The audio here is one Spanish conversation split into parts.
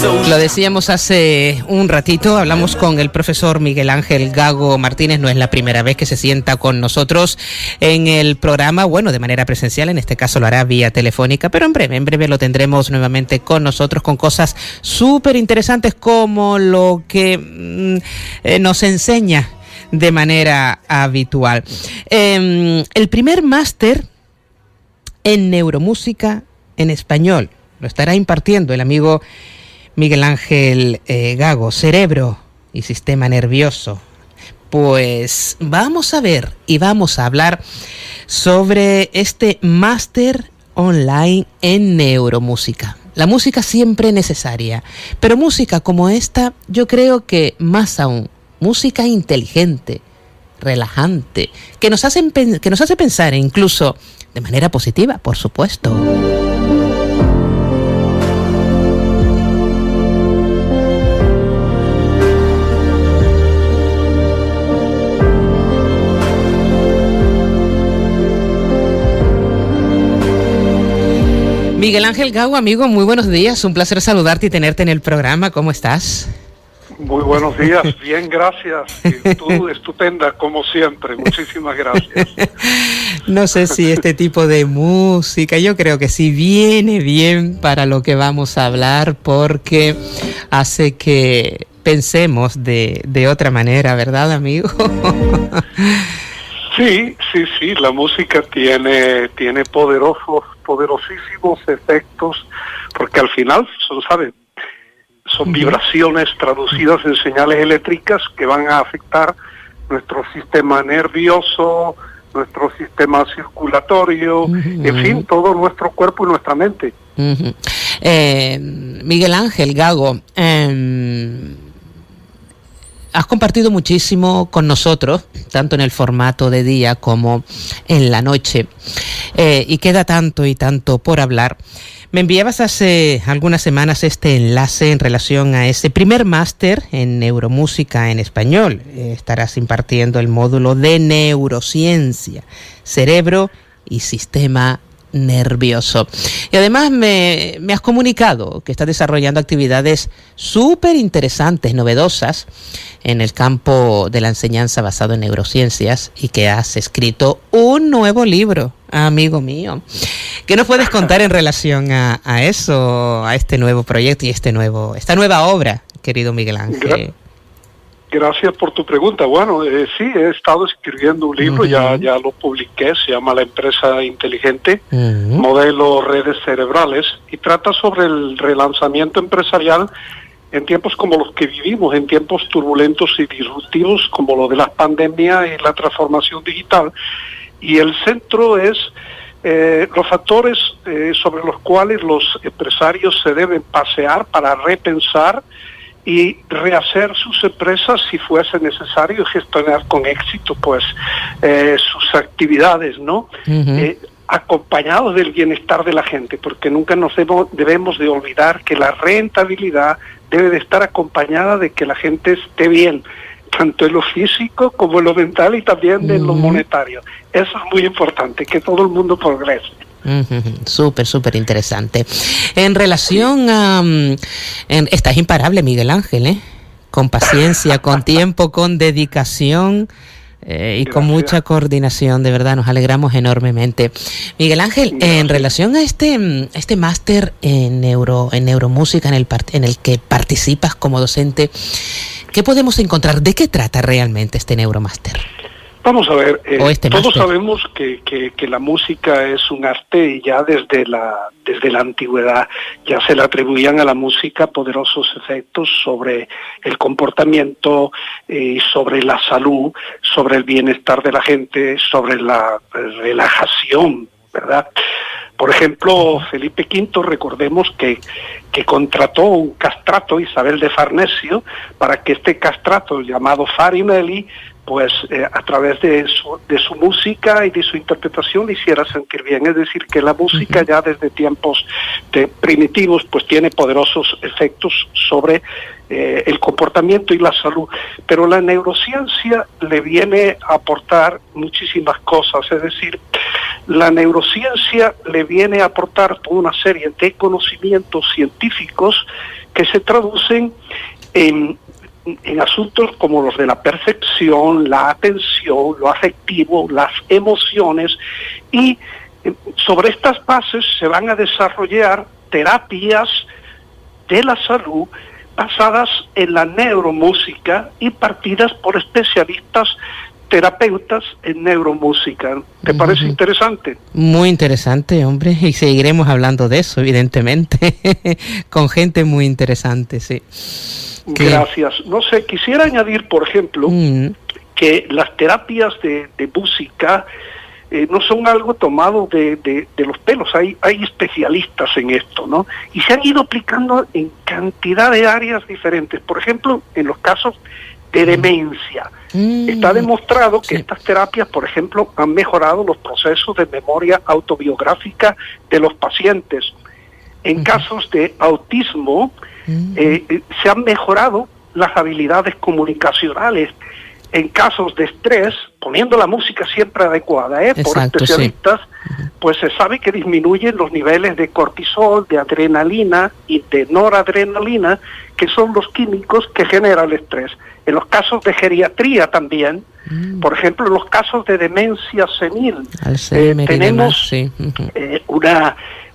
Lo decíamos hace un ratito, hablamos con el profesor Miguel Ángel Gago Martínez. No es la primera vez que se sienta con nosotros en el programa, bueno, de manera presencial, en este caso lo hará vía telefónica, pero en breve lo tendremos nuevamente con nosotros con cosas súper interesantes como lo que nos enseña de manera habitual. El primer máster en neuromúsica en español lo estará impartiendo el amigo Miguel Ángel Gago, cerebro y sistema nervioso. Pues vamos a ver y vamos a hablar sobre este máster online en neuromúsica. La música siempre necesaria, pero música como esta, yo creo que más aún, música inteligente, relajante, que nos hace pensar incluso de manera positiva, por supuesto. Miguel Ángel Gago, amigo, muy buenos días. Un placer saludarte y tenerte en el programa. ¿Cómo estás? Muy buenos días. Bien, gracias. Y tú, estupenda, como siempre. Muchísimas gracias. No sé si este tipo de música, yo creo que sí viene bien para lo que vamos a hablar, porque hace que pensemos de otra manera, ¿verdad, amigo? Sí, la música tiene poderosísimos efectos, porque al final son vibraciones traducidas en señales eléctricas que van a afectar nuestro sistema nervioso, nuestro sistema circulatorio, en fin, todo nuestro cuerpo y nuestra mente. Miguel Ángel Gago, has compartido muchísimo con nosotros, tanto en el formato de día como en la noche, y queda tanto y tanto por hablar. Me enviabas hace algunas semanas este enlace en relación a ese primer máster en neuromúsica en español. Estarás impartiendo el módulo de neurociencia, cerebro y sistema nervioso. Y además me has comunicado que estás desarrollando actividades súper interesantes, novedosas en el campo de la enseñanza basado en neurociencias, y que has escrito un nuevo libro, amigo mío. ¿Qué nos puedes contar en relación a eso, a este nuevo proyecto y esta nueva obra, querido Miguel Ángel? Gracias por tu pregunta. Bueno, sí, he estado escribiendo un libro, ya lo publiqué, se llama La Empresa Inteligente, Modelo Redes Cerebrales, y trata sobre el relanzamiento empresarial en tiempos como los que vivimos, en tiempos turbulentos y disruptivos como lo de la pandemia y la transformación digital. Y el centro es los factores sobre los cuales los empresarios se deben pasear para repensar y rehacer sus empresas si fuese necesario, gestionar con éxito pues sus actividades, ¿no? Acompañados del bienestar de la gente, porque nunca debemos de olvidar que la rentabilidad debe de estar acompañada de que la gente esté bien, tanto en lo físico como en lo mental y también en lo monetario. Eso es muy importante, que todo el mundo progrese. Súper interesante. En relación a... estás imparable, Miguel Ángel, con paciencia, con tiempo, con dedicación y con mucha coordinación. De verdad, nos alegramos enormemente. Miguel Ángel, en relación a este máster en neuromúsica en el que participas como docente, ¿qué podemos encontrar? ¿De qué trata realmente este neuromáster? Vamos a ver, todos sabemos que la música es un arte, y ya desde la antigüedad ya se le atribuían a la música poderosos efectos sobre el comportamiento, sobre la salud, sobre el bienestar de la gente, sobre la relajación, ¿verdad? Por ejemplo, Felipe V, recordemos que contrató un castrato, Isabel de Farnesio, para que este castrato, llamado Farinelli, pues a través de su música y de su interpretación le hiciera sentir bien. Es decir, que la música ya desde tiempos primitivos pues tiene poderosos efectos sobre el comportamiento y la salud. Pero la neurociencia le viene a aportar muchísimas cosas. Es decir, la neurociencia le viene a aportar toda una serie de conocimientos científicos que se traducen en asuntos como los de la percepción, la atención, lo afectivo, las emociones, y sobre estas bases se van a desarrollar terapias de la salud basadas en la neuromúsica y partidas por especialistas terapeutas en neuromúsica. ¿Te parece interesante? Muy interesante, hombre, y seguiremos hablando de eso, evidentemente, con gente muy interesante, sí. Gracias. No sé, quisiera añadir, por ejemplo, que las terapias de música no son algo tomado de los pelos. Hay especialistas en esto, ¿no? Y se han ido aplicando en cantidad de áreas diferentes. Por ejemplo, en los casos de demencia. Está demostrado que estas terapias, por ejemplo, han mejorado los procesos de memoria autobiográfica de los pacientes. En casos de autismo, se han mejorado las habilidades comunicacionales. En casos de estrés, poniendo la música siempre adecuada, por especialistas, pues se sabe que disminuyen los niveles de cortisol, de adrenalina y de noradrenalina, que son los químicos que generan el estrés. En los casos de geriatría también, por ejemplo, en los casos de demencia senil, tenemos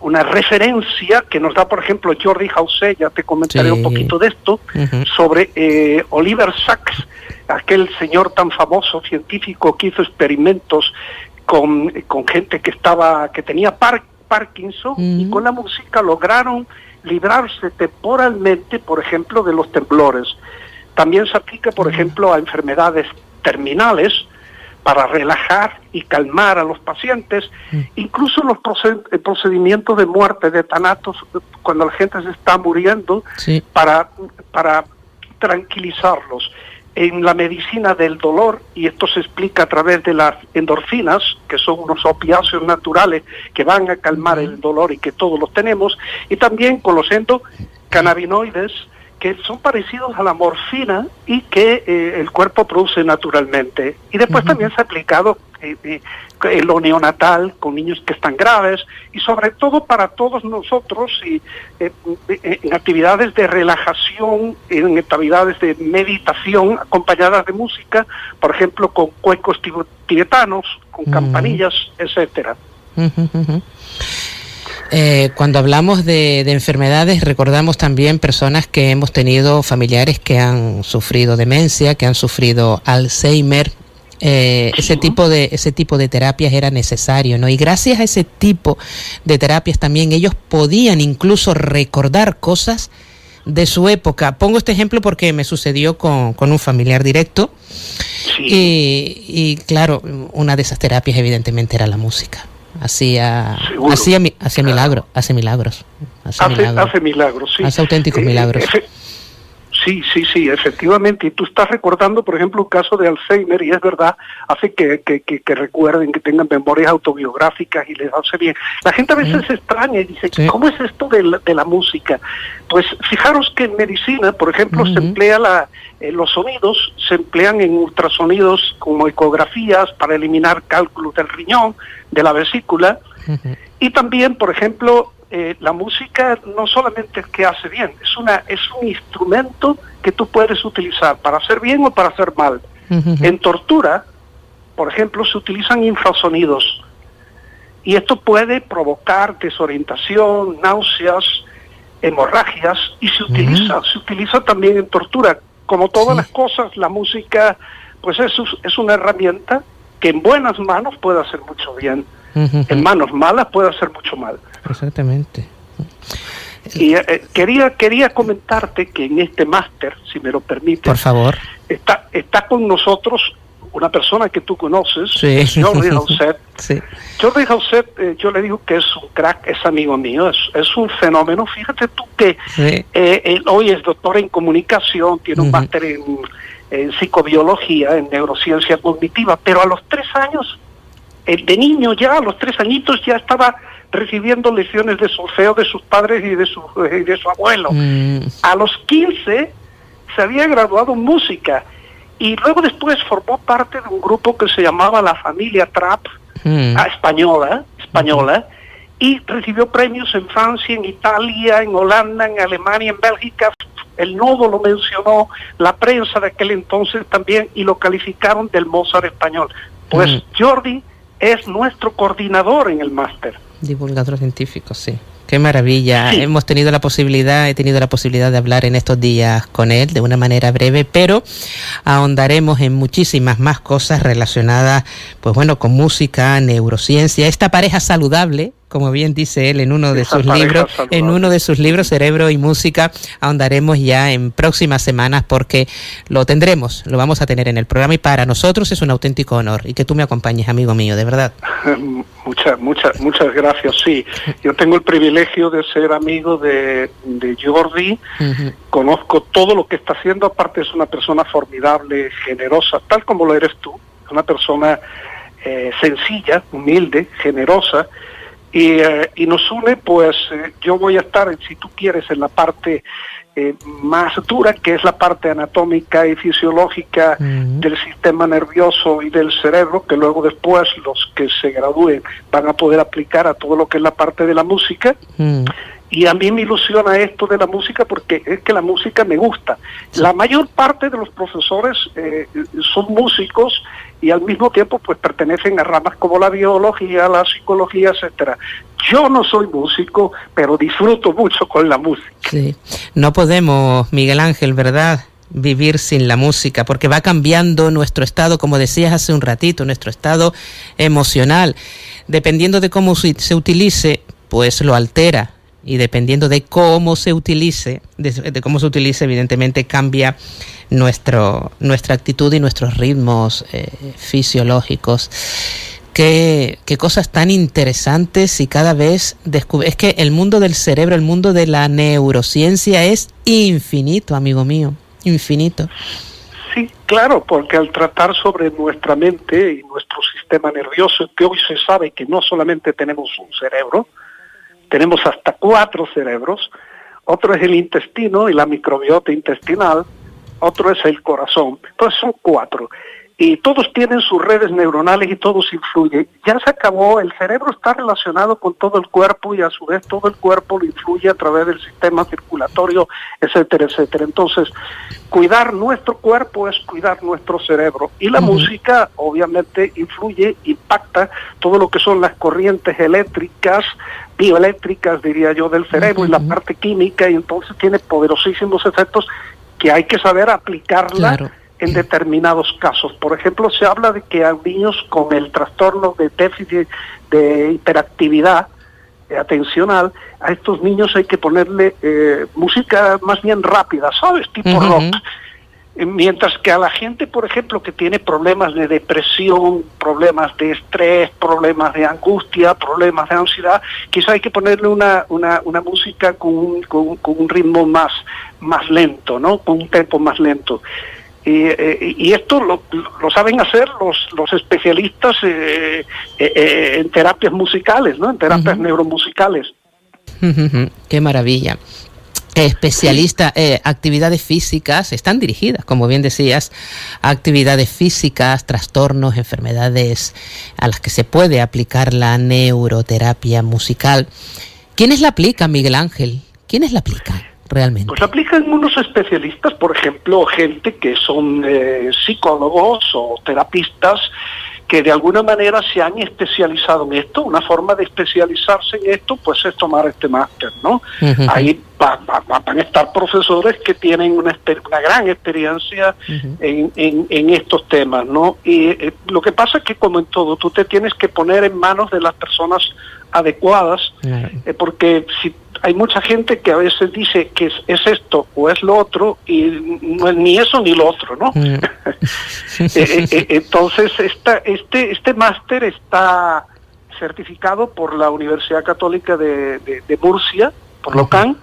una referencia que nos da, por ejemplo, Jordi Haussé, ya te comentaré un poquito de esto, sobre Oliver Sacks, aquel señor tan famoso, científico, que hizo experimentos con gente que tenía Parkinson, y con la música lograron librarse temporalmente, por ejemplo, de los temblores. También se aplica, por ejemplo, a enfermedades terminales, para relajar y calmar a los pacientes, incluso los procedimientos de muerte, de tanatos, cuando la gente se está muriendo, para tranquilizarlos. En la medicina del dolor, y esto se explica a través de las endorfinas, que son unos opiáceos naturales que van a calmar el dolor y que todos los tenemos, y también con los endocannabinoides, que son parecidos a la morfina y que el cuerpo produce naturalmente. Y después también se ha aplicado en lo neonatal con niños que están graves, y sobre todo para todos nosotros, y en actividades de relajación, en actividades de meditación acompañadas de música, por ejemplo con cuencos tibetanos, con campanillas, etcétera. Cuando hablamos de enfermedades, recordamos también personas que hemos tenido familiares que han sufrido demencia, que han sufrido Alzheimer. Ese tipo de terapias era necesario, ¿no? Y gracias a ese tipo de terapias también ellos podían incluso recordar cosas de su época. Pongo este ejemplo porque me sucedió con un familiar directo. Y claro, una de esas terapias evidentemente era la música. Hacía milagros. Hace milagros, sí. Hace auténticos milagros. Sí, efectivamente. Y tú estás recordando, por ejemplo, un caso de Alzheimer, y es verdad, hace que recuerden, que tengan memorias autobiográficas y les hace bien. La gente a veces se extraña y dice, ¿cómo es esto de la música? Pues fijaros que en medicina, por ejemplo, se emplea los sonidos, se emplean en ultrasonidos como ecografías para eliminar cálculos del riñón, de la vesícula, y también, por ejemplo, la música no solamente es que hace bien, es un instrumento que tú puedes utilizar para hacer bien o para hacer mal. En tortura, por ejemplo, se utilizan infrasonidos, y esto puede provocar desorientación, náuseas, hemorragias, y se utiliza también en tortura. Como todas las cosas, la música pues es una herramienta que en buenas manos puede hacer mucho bien, en manos malas puede hacer mucho mal. Exactamente. Y quería comentarte que en este máster, si me lo permites, por favor, está con nosotros una persona que tú conoces, Jordi Haussé. Jordi Haussé, yo le digo que es un crack, es amigo mío, es un fenómeno. Fíjate tú que él hoy es doctor en comunicación, tiene un máster en psicobiología, en neurociencia cognitiva, pero a los 3 años, de niño ya, a los 3 añitos ya estaba recibiendo lecciones de solfeo de sus padres y de su abuelo. A los 15 se había graduado en música, y luego después formó parte de un grupo que se llamaba la Familia Trap, española, y recibió premios en Francia, en Italia, en Holanda, en Alemania, en Bélgica. El Nodo lo mencionó, la prensa de aquel entonces también, y lo calificaron del Mozart español. Pues Jordi es nuestro coordinador en el máster. Divulgador científico, sí. Qué maravilla. Sí. He tenido la posibilidad de hablar en estos días con él de una manera breve, pero ahondaremos en muchísimas más cosas relacionadas, pues bueno, con música, neurociencia, esta pareja saludable, como bien dice él en uno de sus libros, Cerebro y Música. Ahondaremos ya en próximas semanas porque lo vamos a tener en el programa, y para nosotros es un auténtico honor y que tú me acompañes, amigo mío, de verdad. Muchas gracias. Sí, yo tengo el privilegio de ser amigo de Jordi. Conozco todo lo que está haciendo. Aparte es una persona formidable, generosa, tal como lo eres tú, una persona sencilla, humilde, generosa. Y nos une, pues yo voy a estar, si tú quieres, en la parte más dura, que es la parte anatómica y fisiológica del sistema nervioso y del cerebro, que luego después los que se gradúen van a poder aplicar a todo lo que es la parte de la música. Y a mí me ilusiona esto de la música porque es que la música me gusta. La mayor parte de los profesores son músicos y al mismo tiempo pues pertenecen a ramas como la biología, la psicología, etcétera. Yo no soy músico, pero disfruto mucho con la música. Sí, no podemos, Miguel Ángel, ¿verdad?, vivir sin la música, porque va cambiando nuestro estado, como decías hace un ratito, nuestro estado emocional. Dependiendo de cómo se utilice, pues lo altera. Y dependiendo de cómo se utilice, evidentemente cambia nuestra actitud y nuestros ritmos fisiológicos. Qué cosas tan interesantes, y cada vez es que el mundo del cerebro, el mundo de la neurociencia es infinito, amigo mío, infinito. Sí, claro, porque al tratar sobre nuestra mente y nuestro sistema nervioso, que hoy se sabe que no solamente tenemos un cerebro, tenemos hasta 4 cerebros. Otro es el intestino y la microbiota intestinal, otro es el corazón. Entonces son 4. Y todos tienen sus redes neuronales y todos influyen. Ya se acabó, el cerebro está relacionado con todo el cuerpo y a su vez todo el cuerpo lo influye a través del sistema circulatorio, etcétera, etcétera. Entonces, cuidar nuestro cuerpo es cuidar nuestro cerebro. Y la música obviamente influye, impacta todo lo que son las corrientes eléctricas, bioeléctricas, diría yo, del cerebro y la parte química, y entonces tiene poderosísimos efectos que hay que saber aplicarla. Claro. En determinados casos. Por ejemplo, se habla de que a niños con el trastorno de déficit de hiperactividad atencional, a estos niños hay que ponerle música más bien rápida, ¿sabes? Tipo rock. Mientras que a la gente, por ejemplo, que tiene problemas de depresión, problemas de estrés, problemas de angustia, problemas de ansiedad, quizá hay que ponerle una música con un ritmo más lento, ¿no? Con un tempo más lento. Y esto lo saben hacer los especialistas en terapias musicales, ¿no? En terapias neuromusicales. ¡Qué maravilla! Especialistas, actividades físicas están dirigidas, como bien decías, a actividades físicas, trastornos, enfermedades a las que se puede aplicar la neuroterapia musical. ¿Quiénes la aplican, Miguel Ángel? ¿Quiénes la aplican realmente? Pues aplican unos especialistas, por ejemplo, gente que son psicólogos o terapistas que de alguna manera se han especializado en esto. Una forma de especializarse en esto pues es tomar este máster, ¿no? Ahí van a estar profesores que tienen una gran experiencia en estos temas, ¿no? Y lo que pasa es que, como en todo, tú te tienes que poner en manos de las personas adecuadas, porque si hay mucha gente que a veces dice que es esto o es lo otro, y no es ni eso ni lo otro, ¿no? Entonces, este máster está certificado por la Universidad Católica de Murcia, por Locán,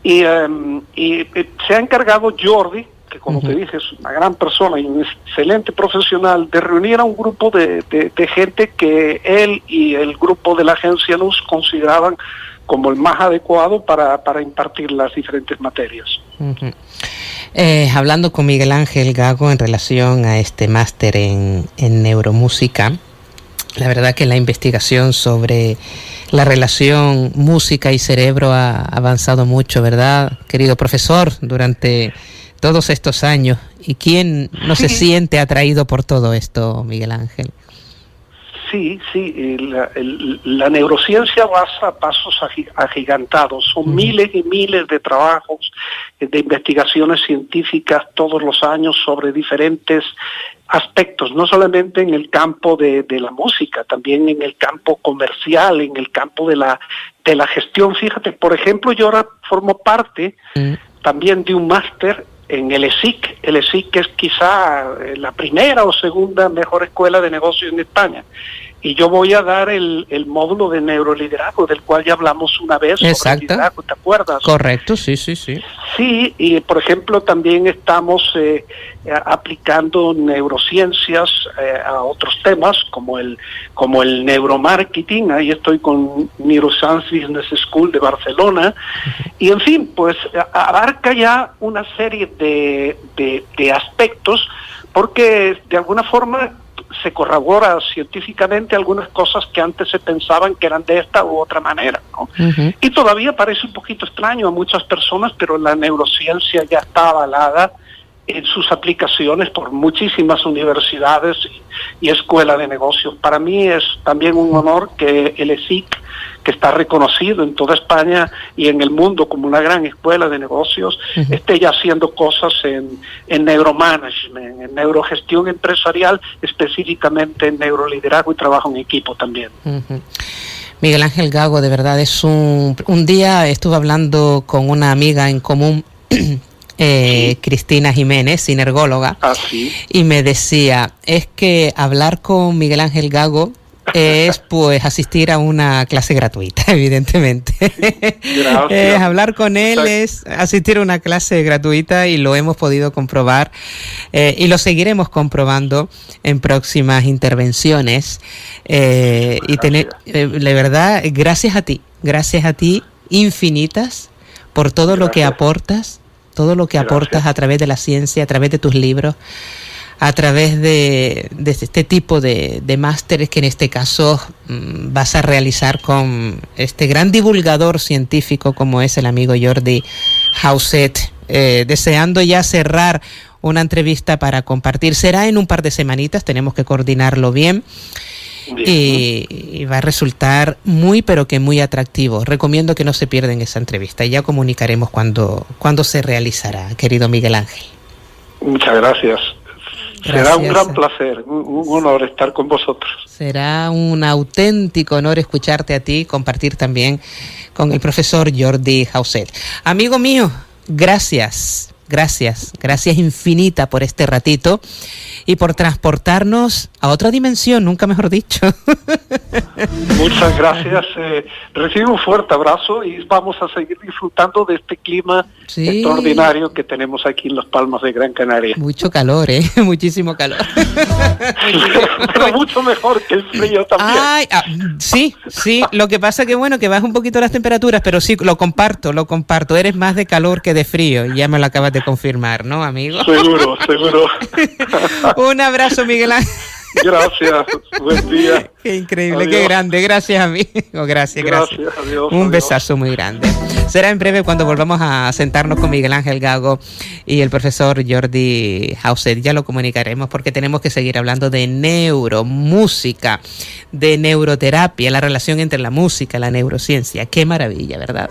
y se ha encargado Jordi, que como te dije es una gran persona y un excelente profesional, de reunir a un grupo de gente que él y el grupo de la agencia Luz consideraban como el más adecuado para impartir las diferentes materias. Hablando con Miguel Ángel Gago en relación a este máster en neuromúsica, la verdad que la investigación sobre La relación música y cerebro ha avanzado mucho, ¿verdad, querido profesor, durante todos estos años? ¿Y quién no se siente atraído por todo esto, Miguel Ángel? Sí, la neurociencia avanza a pasos agigantados. Son miles y miles de trabajos, de investigaciones científicas todos los años sobre diferentes aspectos, no solamente en el campo de la música, también en el campo comercial, en el campo de la gestión. Fíjate, por ejemplo, yo ahora formo parte también de un máster en el ESIC. El ESIC es quizá la primera o segunda mejor escuela de negocios en España. Y yo voy a dar el módulo de neuroliderazgo, del cual ya hablamos una vez. Exacto. Sobre liderazgo, ¿te acuerdas? Correcto, sí. Sí, y por ejemplo también estamos aplicando neurociencias a otros temas, como el neuromarketing. Ahí estoy con Neuroscience Business School de Barcelona. Y en fin, pues abarca ya una serie de aspectos, porque de alguna forma se corrobora científicamente algunas cosas que antes se pensaban que eran de esta u otra manera, ¿no? Y todavía parece un poquito extraño a muchas personas, pero la neurociencia ya está avalada en sus aplicaciones por muchísimas universidades y escuelas de negocios. Para mí es también un honor que el ESIC, que está reconocido en toda España y en el mundo como una gran escuela de negocios, esté ya haciendo cosas en neuromanagement, en neurogestión empresarial, específicamente en neuroliderazgo y trabajo en equipo también. Miguel Ángel Gago, de verdad es un día estuve hablando con una amiga en común, Cristina Jiménez, sinergóloga, y me decía, es que hablar con Miguel Ángel Gago es pues asistir a una clase gratuita, evidentemente. Hablar con él es asistir a una clase gratuita, y lo hemos podido comprobar y lo seguiremos comprobando en próximas intervenciones. Y tener, de verdad, gracias a ti infinitas por todo lo que aportas. Todo lo que aportas a través de la ciencia, a través de tus libros, a través de este tipo de másteres que en este caso vas a realizar con este gran divulgador científico como es el amigo Jordi Hauset. Deseando ya cerrar una entrevista para compartir. Será en un par de semanitas, tenemos que coordinarlo bien. Y va a resultar muy pero que muy atractivo. Recomiendo que no se pierdan esa entrevista, y ya comunicaremos cuando se realizará, querido Miguel Ángel. Muchas gracias. Será un gran placer, un honor estar con vosotros. Será un auténtico honor escucharte a ti, compartir también con el profesor Jordi Hauset. Amigo mío, gracias infinita por este ratito y por transportarnos a otra dimensión, nunca mejor dicho. Muchas gracias. Recibo un fuerte abrazo y vamos a seguir disfrutando de este clima extraordinario que tenemos aquí en Las Palmas de Gran Canaria. Mucho calor, muchísimo calor. Pero mucho mejor que el frío también. Sí, lo que pasa que bueno, que baja un poquito las temperaturas, pero sí, lo comparto. Eres más de calor que de frío, y ya me lo acabas de confirmar, ¿no, amigo? Seguro. Un abrazo, Miguel Ángel. Gracias, buen día. Qué increíble, adiós. Qué grande, gracias amigo, gracias. Adiós, un besazo muy grande. Será en breve cuando volvamos a sentarnos con Miguel Ángel Gago y el profesor Jordi Hauset. Ya lo comunicaremos, porque tenemos que seguir hablando de neuromúsica, de neuroterapia, la relación entre la música y la neurociencia. Qué maravilla, ¿verdad?